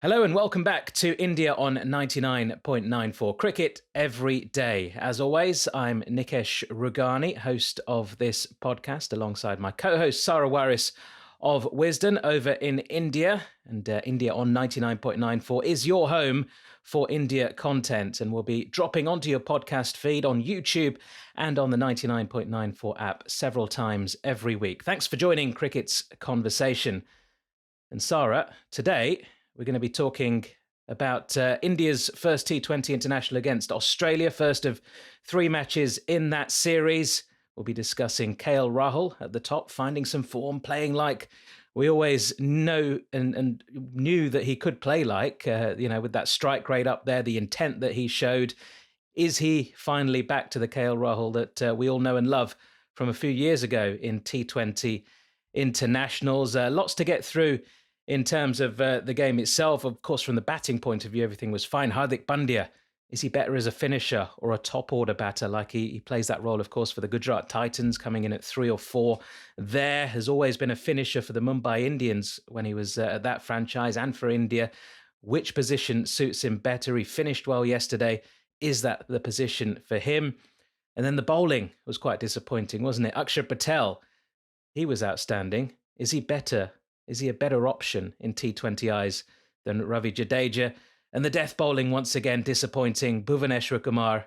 Hello and welcome back to India on 99.94 Cricket Every Day. As always, I'm Nikesh Rugani, host of this podcast, alongside my co-host Sarah Waris of Wisdom over in India. And India on 99.94 is your home for India content, and we'll be dropping onto your podcast feed on YouTube and on the 99.94 app several times every week. Thanks for joining Cricket's Conversation. And Sarah, today we're going to be talking about India's first T20 international against Australia, first of three matches in that series. We'll be discussing Rahul at the top, finding some form, playing like we always know and knew that he could play like, with that strike rate up there, the intent that he showed. Is he finally back to the Rahul that we all know and love from a few years ago in T20 internationals? Lots to get through in terms of the game itself. Of course, from the batting point of view, everything was fine. Hardik Pandya, is he better as a finisher or a top order batter? Like he plays that role, of course, for the Gujarat Titans, coming in at 3 or 4. There has always been a finisher for the Mumbai Indians when he was at that franchise, and for India. Which position suits him better? He finished well yesterday. Is that the position for him? And then the bowling was quite disappointing, wasn't it? Akshar Patel, he was outstanding. Is he better? Is he a better option in T20 eyes than Ravi Jadeja? And the death bowling, once again, disappointing. Bhuvaneshwar Kumar,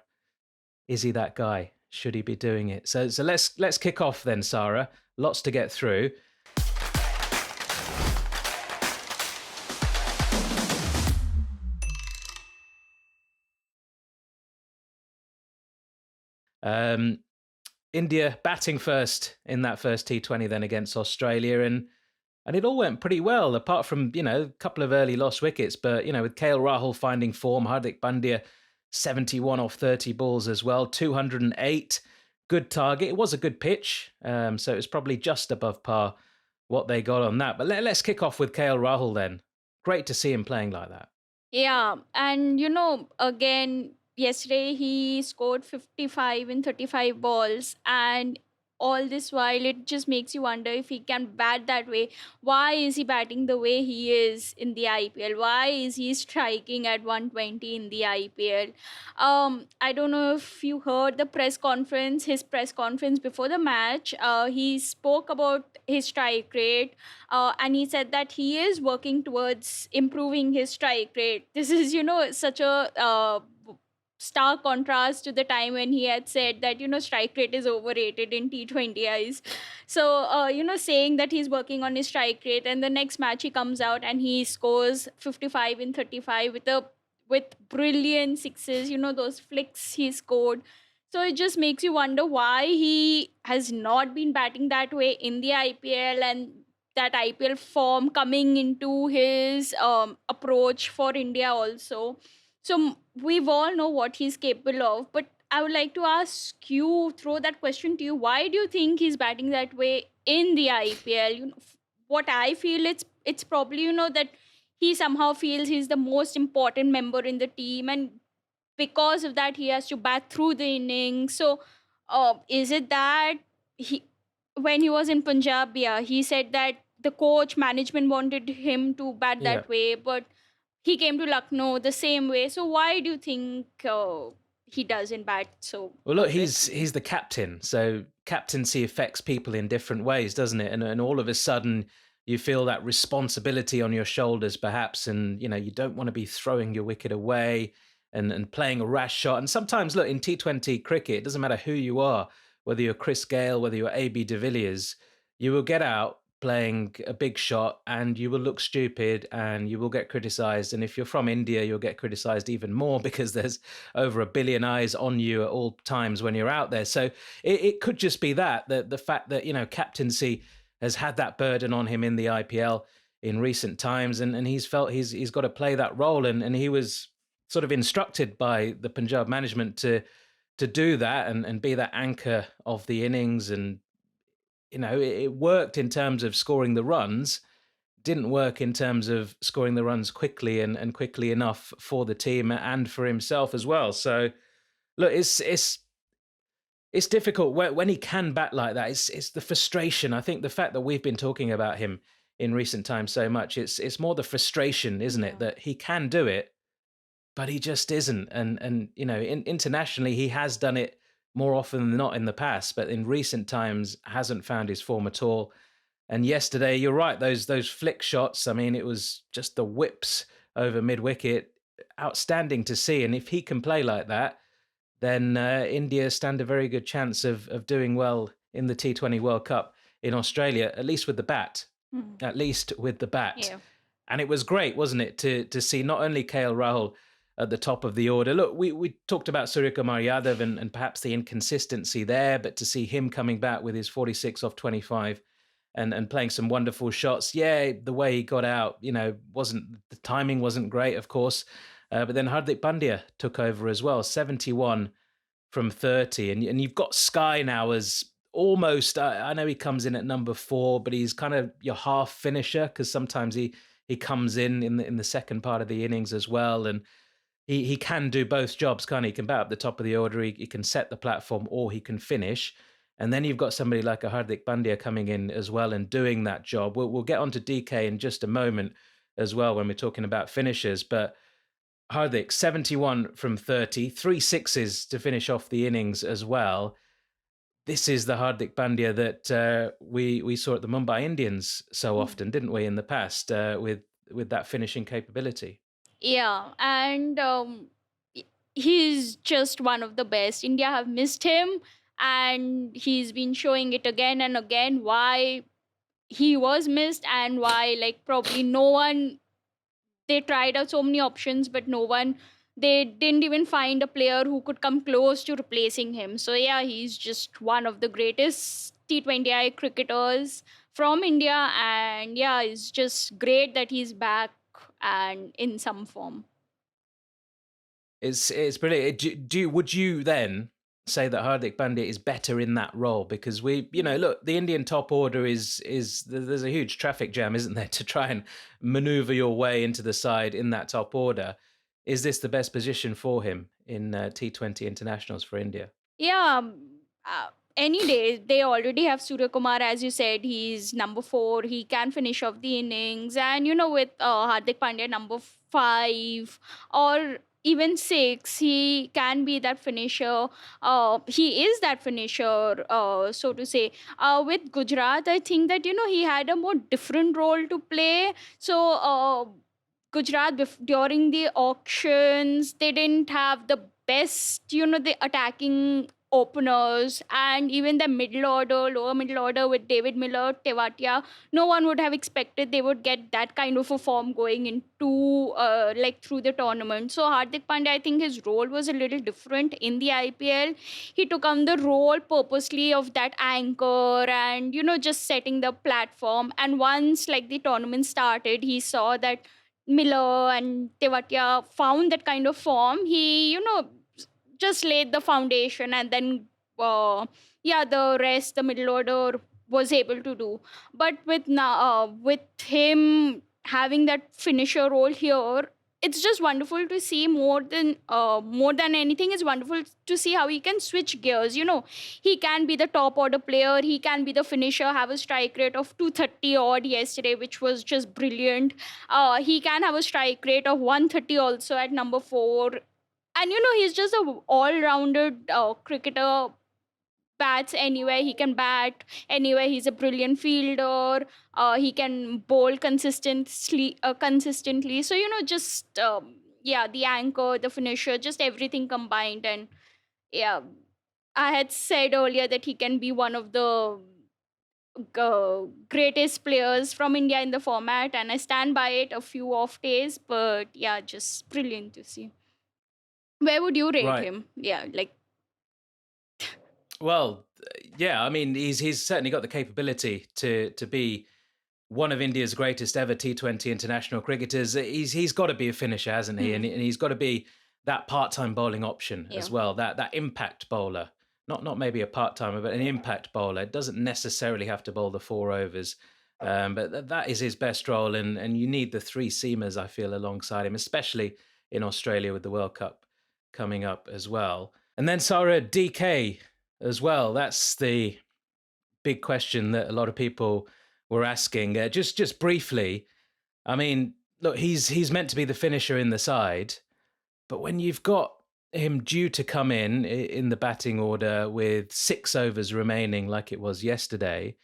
is he that guy? Should he be doing it? So let's kick off then, Sarah. Lots to get through. India batting first in that first T20 then against Australia, and it all went pretty well, apart from, a couple of early lost wickets. But, with Rahul finding form, Hardik Pandya 71 off 30 balls as well, 208, good target. It was a good pitch, so it was probably just above par what they got on that. But let's kick off with Rahul then. Great to see him playing like that. Yeah, and again, yesterday he scored 55 in 35 balls, and all this while it just makes you wonder if he can bat that way. Why is he batting the way he is in the IPL? Why is he striking at 120 in the IPL? I don't know if you heard his press conference before the match. He spoke about his strike rate, and he said that he is working towards improving his strike rate. This is, such a stark contrast to the time when he had said that, strike rate is overrated in T20 eyes. So, saying that he's working on his strike rate, and the next match he comes out and he scores 55 in 35 with brilliant sixes, those flicks he scored. So it just makes you wonder why he has not been batting that way in the IPL, and that IPL form coming into his approach for India also. So we've all know what he's capable of, but I would like to ask you, throw that question to you. Why do you think he's batting that way in the IPL? What I feel, it's probably, that he somehow feels he's the most important member in the team, and because of that he has to bat through the innings. So is it that he, when he was in Punjab, yeah, he said that the coach management wanted him to bat Yeah. that way, but he came to Lucknow the same way. So why do you think he doesn't bat so Well, look, good? he's the captain, so captaincy affects people in different ways, doesn't it? And all of a sudden, you feel that responsibility on your shoulders, perhaps, and you don't want to be throwing your wicket away and playing a rash shot. And sometimes, look, in T20 cricket, it doesn't matter who you are, whether you're Chris Gale, whether you're AB de Villiers, you will get out playing a big shot and you will look stupid and you will get criticized. And if you're from India, you'll get criticized even more because there's over a billion eyes on you at all times when you're out there. So it could just be that the fact that, captaincy has had that burden on him in the IPL in recent times. And he's felt he's got to play that role. And he was sort of instructed by the Punjab management to do that and be that anchor of the innings. And it worked in terms of scoring the runs, didn't work in terms of scoring the runs quickly and quickly enough for the team and for himself as well. So, look, it's difficult when he can bat like that. It's the frustration. I think the fact that we've been talking about him in recent times so much. It's more the frustration, isn't it, Yeah. that he can do it, but he just isn't. And internationally, he has done it more often than not in the past, but in recent times hasn't found his form at all. And yesterday, you're right, those flick shots. I mean, it was just the whips over mid wicket, outstanding to see. And if he can play like that, then India stand a very good chance of doing well in the T20 World Cup in Australia, at least with the bat. Mm. At least with the bat. Yeah. And it was great, wasn't it, to see not only KL Rahul at the top of the order. Look, we talked about Suryakumar Yadav and perhaps the inconsistency there, but to see him coming back with his 46 off 25 and playing some wonderful shots. Yeah, the way he got out, wasn't the timing wasn't great, of course. But then Hardik Pandya took over as well, 71 from 30. And you've got Sky now as almost, I know he comes in at number 4, but he's kind of your half finisher because sometimes he comes in the second part of the innings as well. And he can do both jobs, can't he? He can bat up the top of the order, he can set the platform, or he can finish. And then you've got somebody like a Hardik Pandya coming in as well and doing that job. We'll get on to DK in just a moment as well when we're talking about finishers. But Hardik, 71 from 30, 3 sixes to finish off the innings as well. This is the Hardik Pandya that we saw at the Mumbai Indians so often, didn't we, in the past, with that finishing capability? Yeah, and he's just one of the best. India have missed him, and he's been showing it again and again why he was missed and why, like, probably no one. They tried out so many options, but no one. They didn't even find a player who could come close to replacing him. So yeah, he's just one of the greatest T20I cricketers from India, and yeah, it's just great that he's back and in some form. It's brilliant. Would you then say that Hardik Pandya is better in that role? Because look, the Indian top order is there's a huge traffic jam, isn't there, to try and maneuver your way into the side in that top order. Is this the best position for him in T20 internationals for India? Yeah, any day. They already have Surya Kumar, as you said. He's number 4. He can finish off the innings, and with Hardik Pandya number 5 or even 6, he can be that finisher. He is that finisher, so to say. With Gujarat, I think that he had a more different role to play. So. Gujarat during the auctions, they didn't have the best, the attacking openers, and even the middle order, lower middle order with David Miller, Tewatia. No one would have expected they would get that kind of a form going into like through the tournament. So Hardik Pandya, I think his role was a little different in the IPL. He took on the role purposely of that anchor and just setting the platform. And once like the tournament started, he saw that Miller and Tewatia found that kind of form. He, just laid the foundation, and then, yeah, the rest, the middle order was able to do. But with him having that finisher role here, it's just wonderful to see. More than anything, it's wonderful to see how he can switch gears. He can be the top order player, he can be the finisher, have a strike rate of 230 odd yesterday, which was just brilliant. He can have a strike rate of 130 also at number 4. And he's just a all-rounded cricketer. Bats anywhere, he can bat anywhere. He's a brilliant fielder. He can bowl consistently. So just yeah, the anchor, the finisher, just everything combined. And yeah, I had said earlier that he can be one of the greatest players from India in the format, and I stand by it. A few off days, but yeah, just brilliant to see. Where would you rate Right. him? Yeah, like. Well, yeah, I mean, he's certainly got the capability to be one of India's greatest ever T20 international cricketers. He's got to be a finisher, hasn't he? And he's got to be that part-time bowling option Yeah. as well. That impact bowler, not maybe a part-timer, but an impact bowler. It doesn't necessarily have to bowl the 4 overs, but that is his best role. And you need the 3 seamers, I feel, alongside him, especially in Australia with the World Cup coming up as well. And then Sarah, DK as well. That's the big question that a lot of people were asking. Just briefly, I mean, look, he's meant to be the finisher in the side, but when you've got him due to come in the batting order with 6 overs remaining, like it was yesterday,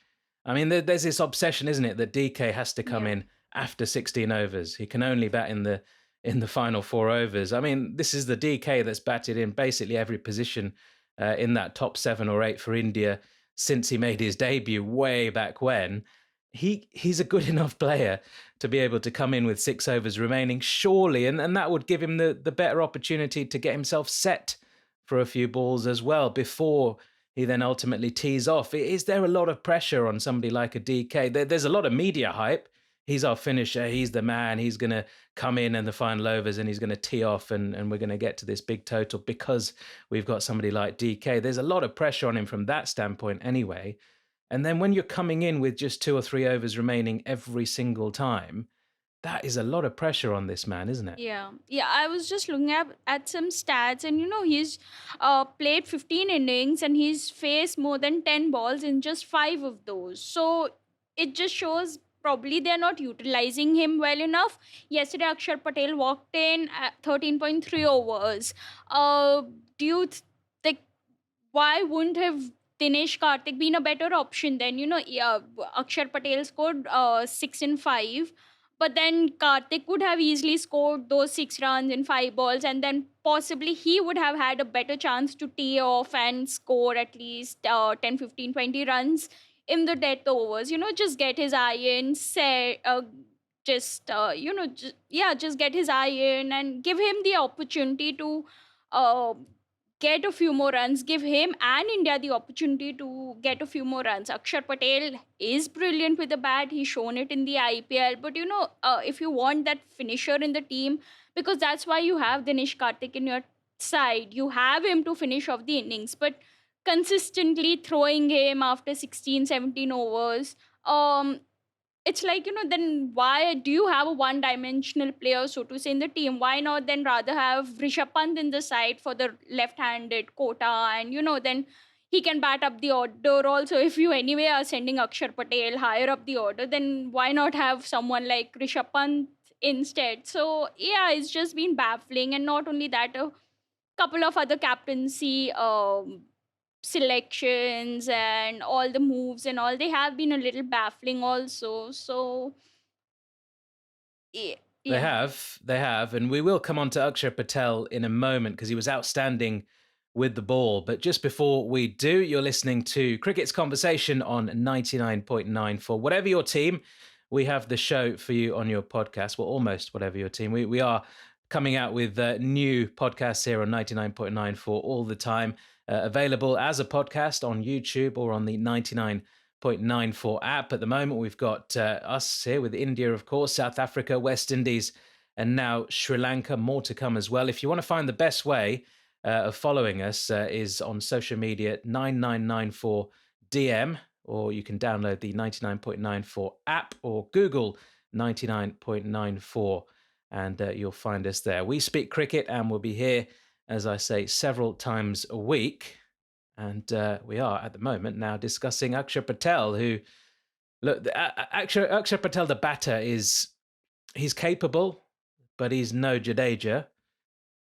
I mean, there's this obsession, isn't it, that DK has to come Yeah. in after 16 overs. He can only bat in the final 4 overs. I mean, this is the DK that's batted in basically every position in that top 7 or 8 for India since he made his debut way back when. He's a good enough player to be able to come in with 6 overs remaining, surely, and that would give him the better opportunity to get himself set for a few balls as well before he then ultimately tees off. Is there a lot of pressure on somebody like a DK? There's a lot of media hype. He's our finisher. He's the man. He's going to come in the final overs and he's going to tee off and we're going to get to this big total because we've got somebody like DK. There's a lot of pressure on him from that standpoint anyway. And then when you're coming in with just 2 or 3 overs remaining every single time, that is a lot of pressure on this man, isn't it? Yeah, yeah. I was just looking at some stats, and he's played 15 innings, and he's faced more than 10 balls in just 5 of those. So it just shows probably they're not utilizing him well enough. Yesterday, Akshar Patel walked in at 13.3 overs. Uh, do you think why wouldn't have Dinesh Karthik been a better option then? Yeah, Akshar Patel scored 6 in 5, but then Karthik would have easily scored those 6 runs in 5 balls, and then possibly he would have had a better chance to tee off and score at least 10, 15, 20 runs in the death overs. Just get his eye in, say, just get his eye in and give him the opportunity to. Uh, Get a few more runs, give him and India the opportunity to get a few more runs. Akshar Patel is brilliant with the bat. He's shown it in the IPL. But if you want that finisher in the team, because that's why you have Dinesh Karthik in your side, you have him to finish off the innings. But consistently throwing him after 16, 17 overs, it's like, then why do you have a one dimensional player, so to say, in the team? Why not then rather have Rishabh Pant in the side for the left handed quota, and then he can bat up the order also. If you anyway are sending Akshar Patel higher up the order, then why not have someone like Rishabh Pant instead? So yeah, it's just been baffling. And not only that, a couple of other captaincy selections and all the moves and all, they have been a little baffling also. So yeah, They yeah. have, and we will come on to Akshar Patel in a moment because he was outstanding with the ball. But just before we do, you're listening to Cricket's Conversation on 99.9. For whatever your team, we have the show for you on your podcast. Well, almost whatever your team. We are coming out with new podcasts here on 99.9 for all the time, available as a podcast on YouTube or on the 99.94 app. At the moment, we've got us here with India, of course, South Africa, West Indies, and now Sri Lanka. More to come as well. If you want to find the best way of following us is on social media, 9994 DM, or you can download the 99.94 app or Google 99.94 and you'll find us there. We speak cricket and we'll be here, as I say, several times a week. And we are at the moment now discussing Akshar Patel, who, look, Akshar Patel, the batter, he's capable, but he's no Jadeja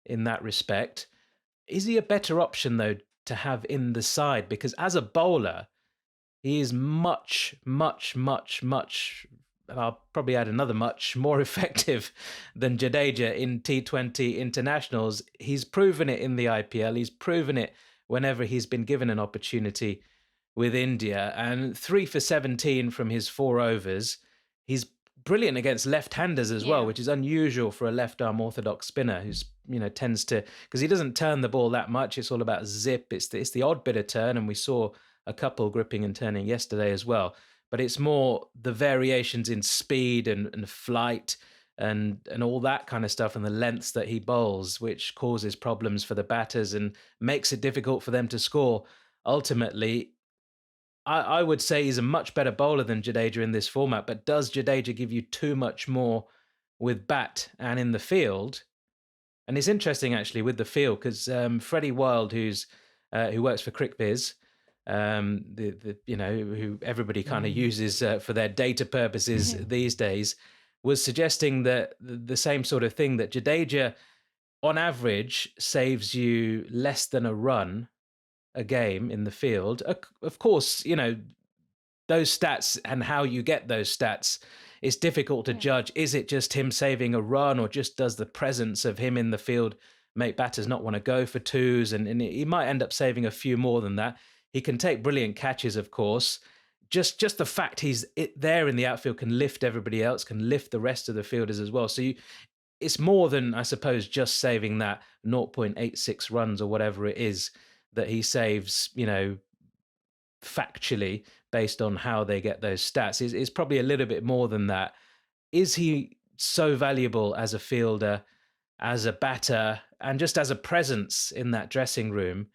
in that respect. Is he a better option, though, to have in the side? Because as a bowler, he is much, much, much, much, I'll probably add another much, more effective than Jadeja in T20 internationals. He's proven it in the IPL. He's proven it whenever he's been given an opportunity with India. And 3 for 17 from his 4 overs. He's brilliant against left-handers as well, Yeah. which is unusual for a left-arm orthodox spinner who's tends to, because he doesn't turn the ball that much. It's all about zip. It's the odd bit of turn, and we saw a couple gripping and turning yesterday as well. But it's more the variations in speed and flight and all that kind of stuff, and the lengths that he bowls, which causes problems for the batters and makes it difficult for them to score. Ultimately, I would say he's a much better bowler than Jadeja in this format, but does Jadeja give you too much more with bat and in the field? And it's interesting, actually, with the field, because Freddie Wild, who works for CricViz, who everybody kind of uses for their data purposes these days, was suggesting that the same sort of thing, that Jadeja, on average, saves you less than a run a game in the field. Of course, those stats and how you get those stats, it's difficult to judge. Is it just him saving a run, or just does the presence of him in the field make batters not want to go for twos? And he might end up saving a few more than that. He can take brilliant catches, of course. Just the fact he's there in the outfield can lift everybody else, can lift the rest of the fielders as well. So it's more than, I suppose, just saving that 0.86 runs or whatever it is that he saves, factually, based on how they get those stats. Is probably a little bit more than that. Is he so valuable as a fielder, as a batter, and just as a presence in that dressing room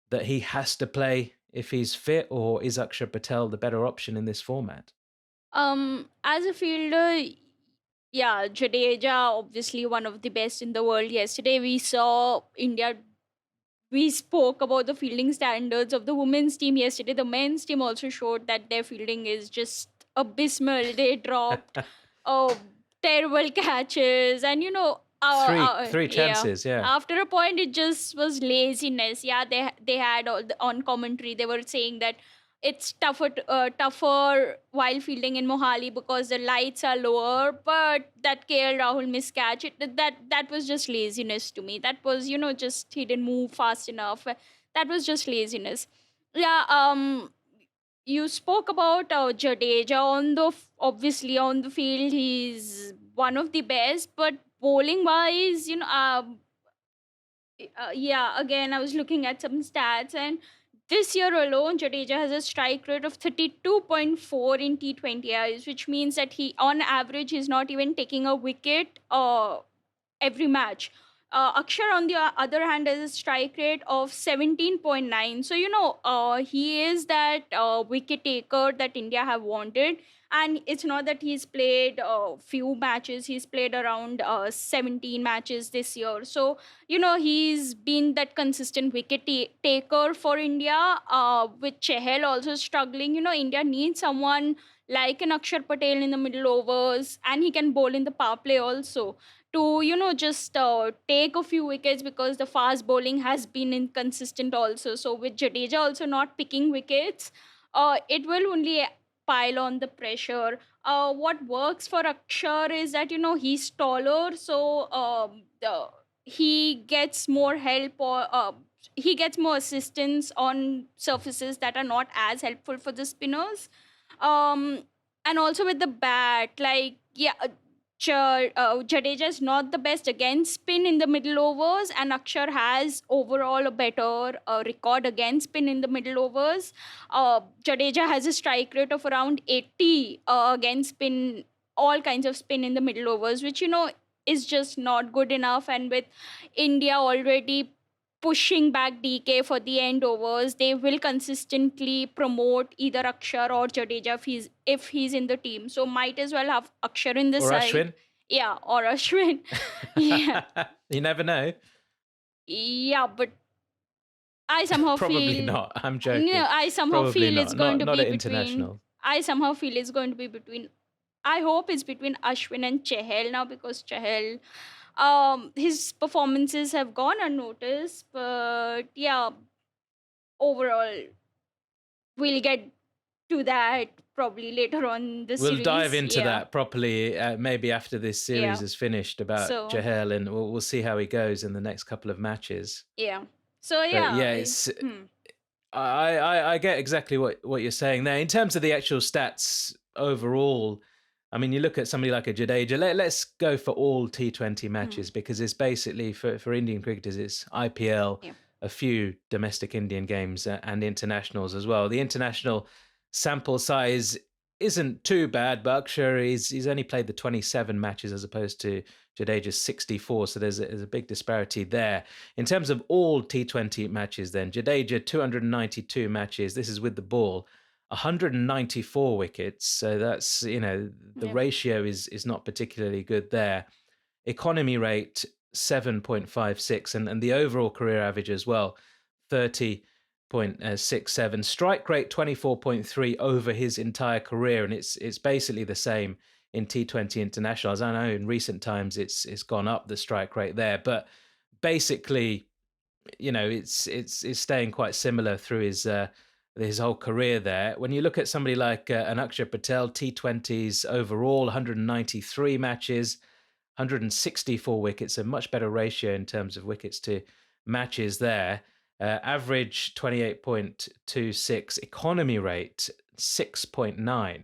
that he has to play if he's fit, or is Akshar Patel the better option in this format? As a fielder, yeah, Jadeja obviously one of the best in the world. Yesterday we saw India. We spoke about the fielding standards of the women's team yesterday. The men's team also showed that their fielding is just abysmal. They dropped oh terrible catches, and Three yeah. chances, yeah. After a point, it just was laziness. Yeah, they had on commentary. They were saying that it's tougher while fielding in Mohali because the lights are lower. But that KL Rahul miscatch, that was just laziness to me. That was just he didn't move fast enough. That was just laziness. Yeah. You spoke about Jadeja obviously on the field. He's one of the best, but bowling wise, yeah, again, I was looking at some stats, and this year alone, Jadeja has a strike rate of 32.4 in T20Is, which means that on average, he's not even taking a wicket every match. Akshar, on the other hand, has a strike rate of 17.9. So, he is that wicket taker that India have wanted. And it's not that he's played a few matches, he's played around 17 matches this year. So, he's been that consistent wicket taker for India, with Chahal also struggling. India needs someone like an Akshar Patel in the middle overs, and he can bowl in the power play also to just take a few wickets, because the fast bowling has been inconsistent also. So with Jadeja also not picking wickets, it will only pile on the pressure. What works for Akshar is that he's taller, so he gets more help, or he gets more assistance on surfaces that are not as helpful for the spinners. um and also with the bat, like, yeah, Jadeja is not the best against spin in the middle overs, and Akshar has overall a better record against spin in the middle overs. Jadeja has a strike rate of around 80 against spin, all kinds of spin in the middle overs, which is just not good enough. And with India already pushing back DK for the end overs, they will consistently promote either Akshar or Jadeja if he's in the team. So might as well have Akshar in the Or side. Ashwin? Yeah, or Ashwin. Yeah. You never know. Yeah, but I somehow Probably feel not. I'm joking. I somehow Probably feel not. it's going to Not be at between. international. I somehow feel it's going to be between. I hope it's between Ashwin and Chahal now, because Chahal, his performances have gone unnoticed. But yeah, overall, we'll get to that probably later on the We'll series. dive into Yeah. that properly, maybe after this series Yeah. is finished, about So Chahal, and we'll see how he goes in the next couple of matches. yeah. So But yeah. yeah, it's I get exactly what you're saying there. In terms of the actual stats overall, I mean, you look at somebody like a Jadeja. Let's go for all T20 matches, because it's basically for Indian cricketers, it's IPL, Yeah. a few domestic Indian games, and internationals as well. The international sample size isn't too bad, but Akshar, he's only played the 27 matches as opposed to Jadeja's 64, so there's a big disparity there. In terms of all T20 matches then, Jadeja 292 matches, this is with the ball, 194 wickets, so that's, the Yeah. ratio is not particularly good there. Economy rate 7.56, and the overall career average as well, 30 .67, strike rate 24.3 over his entire career, and it's basically the same in T20 internationals. I know in recent times it's gone up, the strike rate there, but basically, it's staying quite similar through his whole career there. When you look at somebody like an Akshar Patel, T20s overall, 193 matches, 164 wickets, a much better ratio in terms of wickets to matches there. Average 28.26, economy rate 6.9,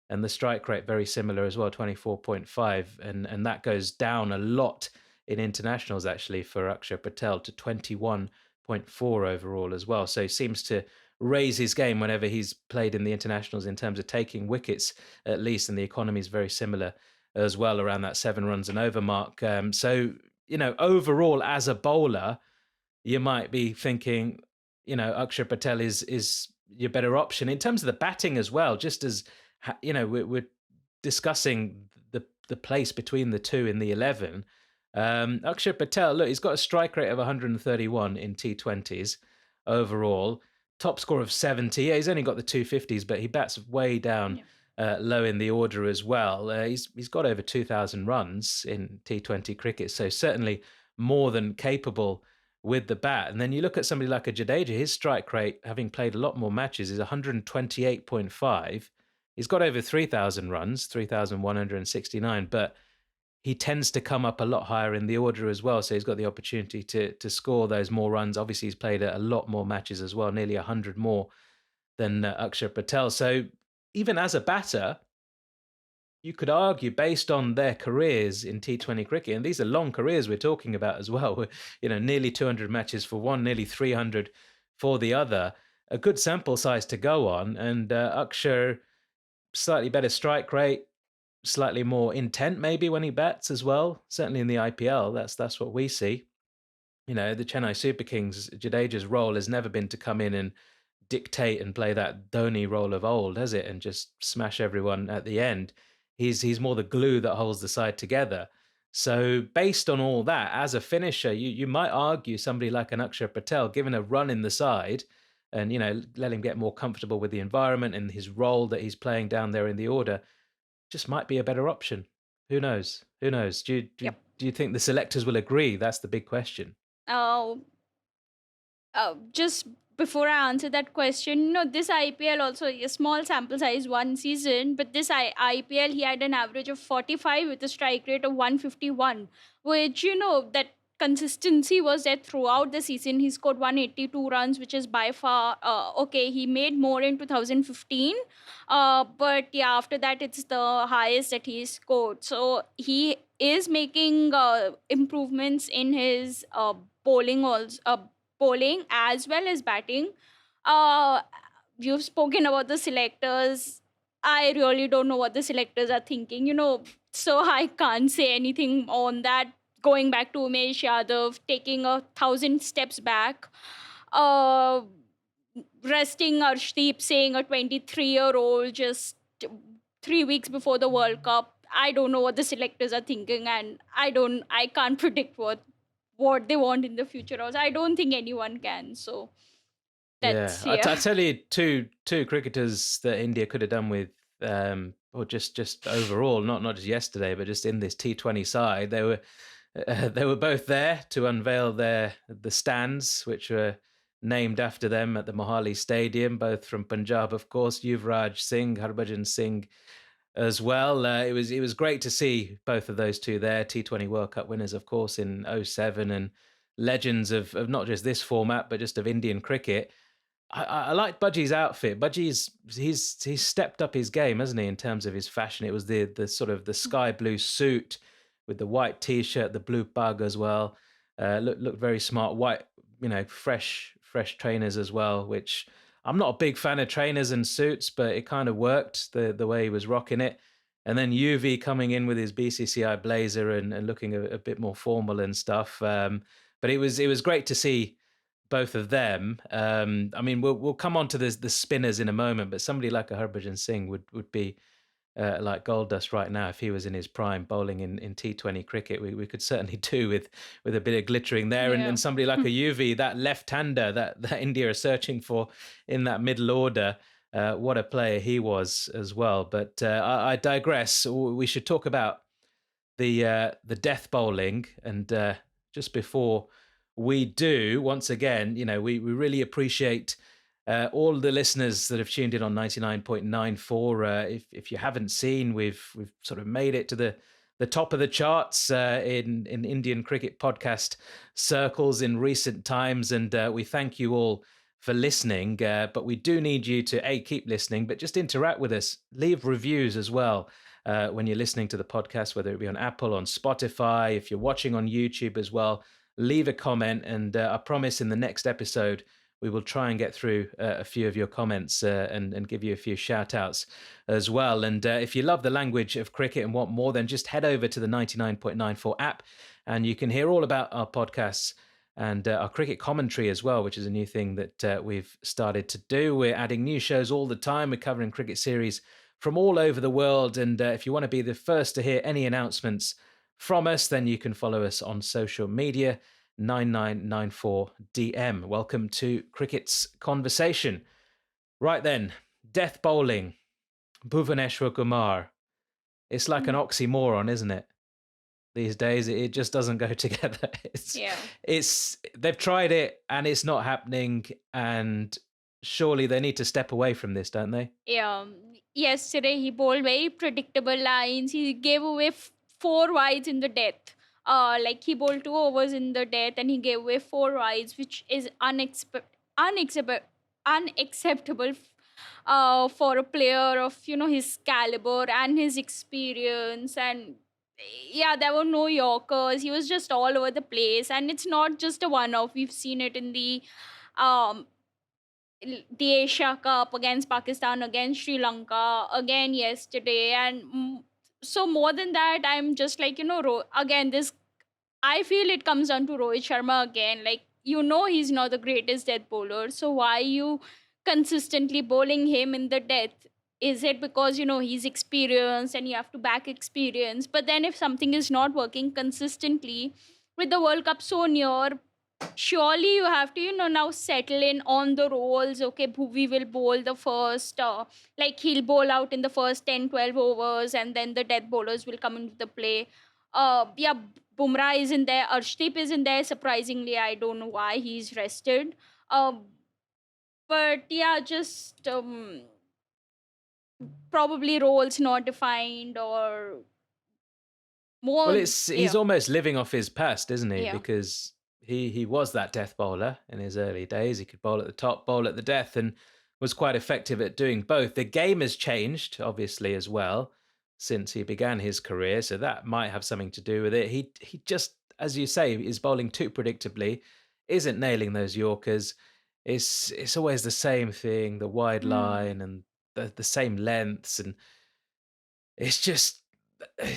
and the strike rate very similar as well, 24.5, and that goes down a lot in internationals actually for Akshar Patel to 21.4 overall as well. So he seems to raise his game whenever he's played in the internationals in terms of taking wickets at least, and the economy is very similar as well, around that 7 runs and over mark. So overall as a bowler, you might be thinking, Akshar Patel is your better option in terms of the batting as well. Just as we're discussing the place between the two in the 11. Akshar Patel, look, he's got a strike rate of 131 in T20s overall, top score of 70. Yeah, he's only got the 250s, but he bats way down low in the order as well. He's got over 2,000 runs in T20 cricket, so certainly more than capable with the bat. And then you look at somebody like a Jadeja, his strike rate, having played a lot more matches, is 128.5. He's got over 3,000 runs, 3,169, but he tends to come up a lot higher in the order as well. So he's got the opportunity to score those more runs. Obviously, he's played a lot more matches as well, nearly 100 more than Akshar Patel. So even as a batter, you could argue, based on their careers in T20 cricket, and these are long careers we're talking about as well, nearly 200 matches for one, nearly 300 for the other, a good sample size to go on. And Akshar, slightly better strike rate, slightly more intent maybe when he bats as well. Certainly in the IPL, that's what we see. The Chennai Super Kings, Jadeja's role has never been to come in and dictate and play that Dhoni role of old, has it? And just smash everyone at the end. He's more the glue that holds the side together. So based on all that, as a finisher, you might argue somebody like an Akshar Patel, given a run in the side, and let him get more comfortable with the environment and his role that he's playing down there in the order, just might be a better option. Who knows? Who knows? Do you think the selectors will agree? That's the big question. Oh, just before I answer that question, this IPL also a small sample size, one season, but this IPL he had an average of 45 with a strike rate of 151, which that consistency was there throughout the season. He scored 182 runs, which is by far okay. He made more in 2015, but yeah, after that it's the highest that he scored. So he is making improvements in his bowling also. Bowling as well as batting. Uh, you've spoken about the selectors. I really don't know what the selectors are thinking, so I can't say anything on that. Going back to Umesh Yadav, taking 1,000 steps back, uh, resting Arshdeep Singh, a 23-year-old, just 3 weeks before the World Cup. I don't know what the selectors are thinking, and I can't predict what they want in the future. Also, I don't think anyone can. So that's I tell you, two cricketers that India could have done with, or just overall, not just yesterday, but just in this T20 side, they were both there to unveil the stands, which were named after them at the Mohali Stadium, both from Punjab, of course, Yuvraj Singh, Harbhajan Singh as well. It was great to see both of those two there, T20 World Cup winners, of course, in 07, and legends of not just this format, but just of Indian cricket. I like Budgie's outfit. He's stepped up his game, hasn't he, in terms of his fashion? It was the sort of the sky blue suit with the white t-shirt, the blue bug as well. Looked very smart. White, fresh trainers as well, which I'm not a big fan of trainers and suits, but it kind of worked the way he was rocking it. And then UV coming in with his BCCI blazer and looking a bit more formal and stuff. But it was great to see both of them. I mean, we'll come on to the spinners in a moment, but somebody like a Harbhajan Singh would be like Goldust right now, if he was in his prime bowling in T20 cricket, we could certainly do with a bit of glittering there. And, Yeah. and somebody like a UV, that left-hander that India are searching for in that middle order, what a player he was as well. But I digress. We should talk about the death bowling. And just before we do, once again, we really appreciate all the listeners that have tuned in on 99.94. If you haven't seen, we've sort of made it to the top of the charts in Indian cricket podcast circles in recent times, and we thank you all for listening. But we do need you to keep listening, but just interact with us, leave reviews as well. When you're listening to the podcast, whether it be on Apple, on Spotify, if you're watching on YouTube as well, leave a comment. And I promise in the next episode, we will try and get through a few of your comments and give you a few shout outs as well. And if you love the language of cricket and want more, then just head over to the 99.94 app and you can hear all about our podcasts and our cricket commentary as well, which is a new thing that we've started to do. We're adding new shows all the time. We're covering cricket series from all over the world. And if you want to be the first to hear any announcements from us, then you can follow us on social media, 9994DM. Welcome to Cricket's Conversation. Right then, death bowling, Bhuvaneshwar Kumar. It's like an oxymoron, isn't it? These days, it just doesn't go together. They've tried it and it's not happening. And surely they need to step away from this, don't they? Yeah. Yesterday he bowled very predictable lines. He gave away four wides in the death. Like he bowled 2 overs in the death and he gave away four wides, which is unacceptable for a player of his caliber and his experience. And yeah, there were no Yorkers. He was just all over the place, and it's not just a one-off. We've seen it in um the Asia Cup against Pakistan, against Sri Lanka, again yesterday, and so more than that, I'm just like again this. I feel it comes down to Rohit Sharma again. Like he's not the greatest death bowler, so why you consistently bowling him in the death? Is it because he's experienced and you have to back experience? But then if something is not working consistently with the World Cup so near, surely you have to now settle in on the roles. Okay, Bhuvi will bowl the first like he'll bowl out in the first 10-12 overs, and then the death bowlers will come into the play. Yeah, Bumrah is in there, Arshdeep is in there. Surprisingly, I don't know why he's rested. But yeah, just probably roles not defined or more. Well, he's almost living off his past, isn't he? Yeah. Because he was that death bowler in his early days. He could bowl at the top, bowl at the death, and was quite effective at doing both. The game has changed, obviously, as well, since he began his career, so that might have something to do with it. He just, as you say, is bowling too predictably, isn't nailing those Yorkers. It's always the same thing, the wide line and the same lengths, and it's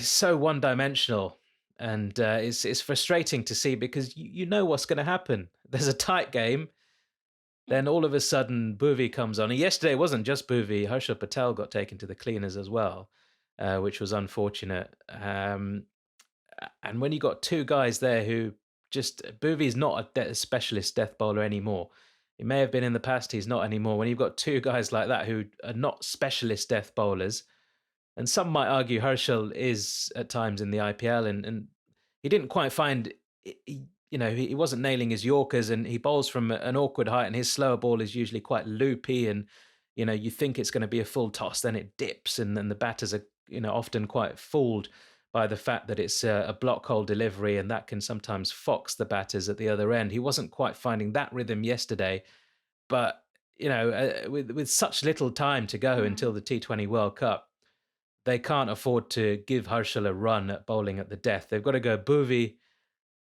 so one-dimensional. And it's frustrating to see because you know what's going to happen. There's a tight game. Then all of a sudden, Bhuvi comes on. And yesterday it wasn't just Bhuvi. Akshar Patel got taken to the cleaners as well, which was unfortunate. And when you got two guys there who Bhuvi's not a specialist death bowler anymore. He may have been in the past, he's not anymore. When you've got two guys like that who are not specialist death bowlers, and some might argue Herschel is at times in the IPL, and he didn't quite find, he wasn't nailing his Yorkers, and he bowls from an awkward height, and his slower ball is usually quite loopy, and you think it's going to be a full toss, then it dips, and then the batters are often quite fooled by the fact that it's a block hole delivery, and that can sometimes fox the batters at the other end. He wasn't quite finding that rhythm yesterday, but with such little time to go until the T20 World Cup, they can't afford to give Herschel a run at bowling at the death. They've got to go Bhuvi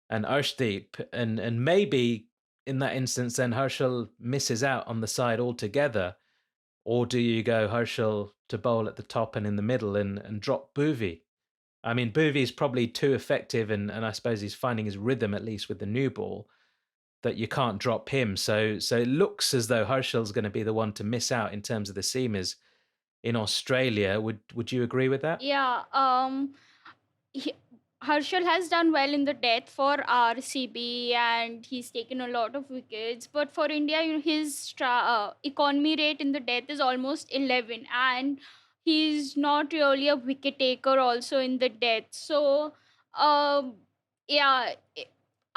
and Arshdeep, and maybe in that instance, then Herschel misses out on the side altogether. Or do you go Herschel to bowl at the top and in the middle and drop Bhuvi? I mean, Bhuvi's probably too effective, and I suppose he's finding his rhythm, at least with the new ball, that you can't drop him. So it looks as though Herschel's going to be the one to miss out in terms of the seamers in Australia. Would you agree with that? Yeah, he, Harshal has done well in the death for RCB and he's taken a lot of wickets. But for India, his economy rate in the death is almost 11, and he's not really a wicket taker also in the death. So, um, yeah.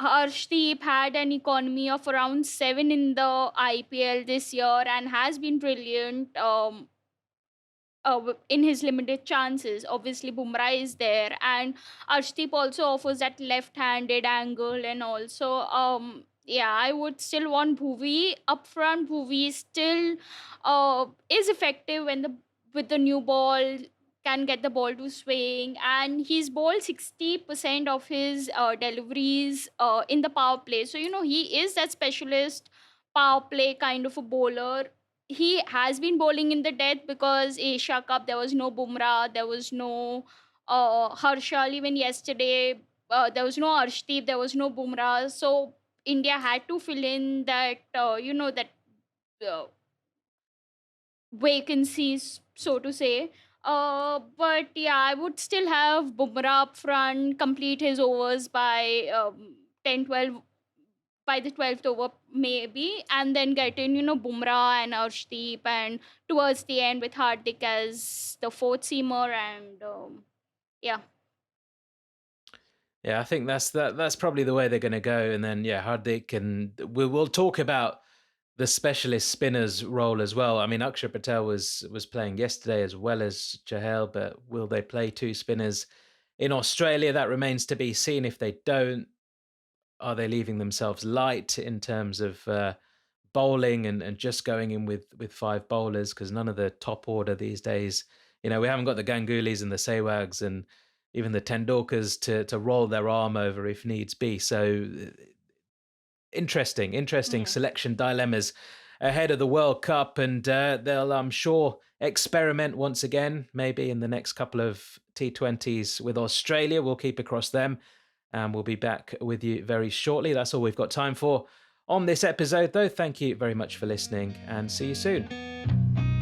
Harshdeep had an economy of around 7 in the IPL this year and has been brilliant. In his limited chances. Obviously, Bumrah is there, and Arshdeep also offers that left-handed angle, and also, yeah, I would still want Bhuvi up front. Bhuvi still is effective when the with the new ball can get the ball to swing, and he's bowled 60% of his deliveries in the power play. So he is that specialist power play kind of a bowler. He has been bowling in the death because Asia Cup there was no Bumrah, there was no Harshal. Even yesterday, there was no Arshdeep, there was no Bumrah. So India had to fill in that that uh, vacancies, so to say. But yeah, I would still have Bumrah up front, complete his overs by 10, 12, by the 12th over maybe, and then get in Bumrah and Arshdeep, and towards the end with Hardik as the fourth seamer, and yeah. Yeah, I think that's probably the way they're going to go. And then yeah, Hardik, and we'll talk about the specialist spinners role as well. I mean, Akshar Patel was playing yesterday as well as Chahel, but will they play two spinners in Australia? That remains to be seen. If they don't, are they leaving themselves light in terms of bowling and just going in with five bowlers? Because none of the top order these days, we haven't got the Gangulis and the Sehwags and even the Tendulkars to roll their arm over if needs be. So interesting Mm. selection dilemmas ahead of the World Cup, and they'll, I'm sure, experiment once again, maybe in the next couple of T20s with Australia. We'll keep across them, and we'll be back with you very shortly. That's all we've got time for on this episode, though. Thank you very much for listening, and see you soon.